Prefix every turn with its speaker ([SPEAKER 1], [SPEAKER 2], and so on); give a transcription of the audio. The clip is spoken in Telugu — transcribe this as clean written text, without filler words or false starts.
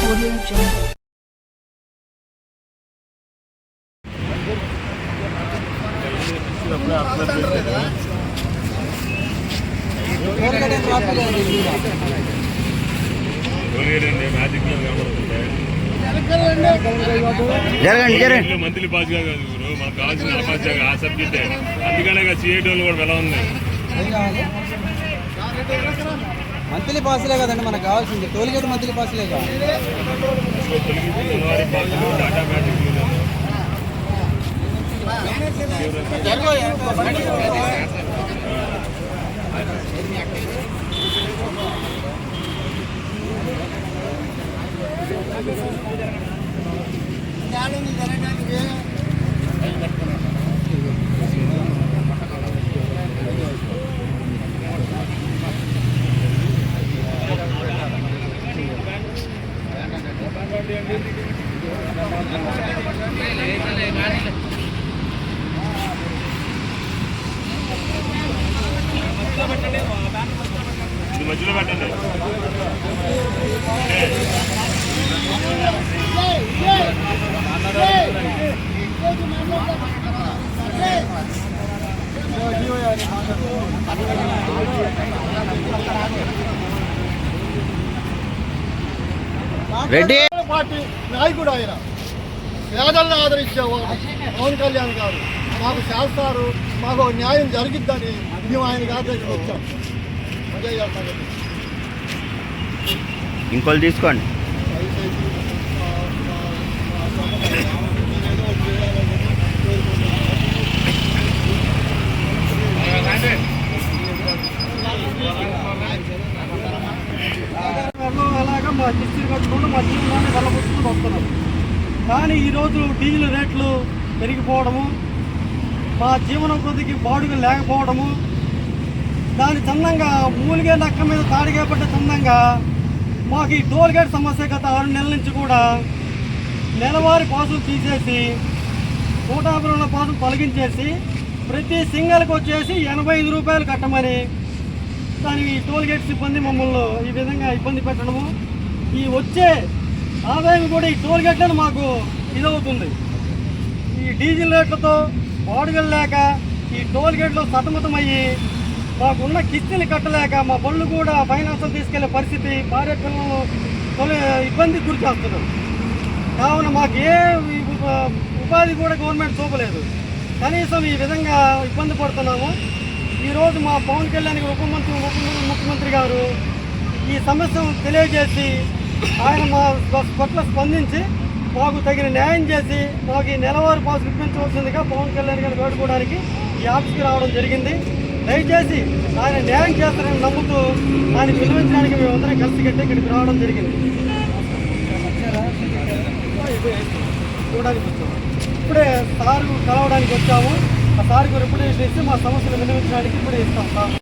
[SPEAKER 1] జరగండి మంత్లీ పాస్ కాదు గురు, మనకు కావాల్సిన ఆ సబ్జెక్టే. అందుకనే సిఐటి వాళ్ళు కూడా ఎలా ఉంది,
[SPEAKER 2] మంత్లీ పాసులే కదండి మనకు కావాల్సింది. టోల్గేట్ మంత్లీ పాసులే కాదు.
[SPEAKER 1] మధ్యలో పెట్టండి.
[SPEAKER 3] రెడ్డి
[SPEAKER 4] పార్టీ నాయకుడు ఆయన, పేదలను ఆదరించేవాడు పవన్ కళ్యాణ్ గారు. మాకు చేస్తారు, మాకు న్యాయం జరిగిద్దని మేము ఆయనకి ఆదరించి వచ్చాం.
[SPEAKER 3] ఇంకోళ్ళు తీసుకోండి.
[SPEAKER 2] అలాగా మా కిస్తీలు కట్టుకుంటూ మా జీవనాన్ని వెళ్ళబుచ్చుకుంటూ వస్తున్నాం. కానీ ఈరోజు డీజిల్ రేట్లు పెరిగిపోవడము, మా జీవనోపాధికి బాడుగలు లేకపోవడము, దాని చందంగా మూలిగే నక్క మీద తాడిగా పడ్డ చందంగా మాకు ఈ టోల్గేట్ సమస్య గత 6 నెలల నుంచి కూడా నెలవారీ పాసులు తీసేసి 150 పాసులు తొలగించేసి ప్రతి సింగల్కి వచ్చేసి 85 రూపాయలు కట్టమని దానికి టోల్గేట్ సిబ్బంది మమ్మల్ని ఈ విధంగా ఇబ్బంది పెట్టడము, ఈ వచ్చే ఆదాయం కూడా ఈ టోల్గేట్లను మాకు ఇదవుతుంది. ఈ డీజిల్ రేట్లతో బాడుగలు లేక ఈ టోల్గేట్లో సతమతమయ్యి మాకున్న కిస్తీలు కట్టలేక మా బళ్ళు కూడా ఫైనాన్సులు తీసుకెళ్లే పరిస్థితి, భార్య పిల్లలను ఇబ్బంది గురి చేస్తున్నాం. కావున మాకు ఏ ఉపాధి కూడా గవర్నమెంట్ చూపలేదు. కనీసం ఈ విధంగా ఇబ్బంది పడుతున్నాము. ఈరోజు మా పవన్ కళ్యాణ్ ఉప ముఖ్యమంత్రి గారు ఈ సమస్యను తెలియజేసి ఆయన మా పట్ల స్పందించి మాకు తగిన న్యాయం చేసి మాకు ఈ నెలవారీ పాసు ఇప్పించవలసిందిగా పవన్ కళ్యాణ్ గారిని వేడుకోవడానికి ఈ ఆఫీస్కి రావడం జరిగింది. దయచేసి ఆయన న్యాయం చేస్తారని నమ్ముతూ ఆయన పిలువించడానికి మేమందరం కలిసి కట్టి ఇక్కడికి రావడం జరిగింది. చూడడానికి వచ్చాము. ఇప్పుడే సార్ కలవడానికి వచ్చాము. ఆ సార్కి రిప్రజెంటేషన్ ఇచ్చి మా సమస్యలు వినియోగించడానికి ఇప్పుడే ఇస్తాం సార్.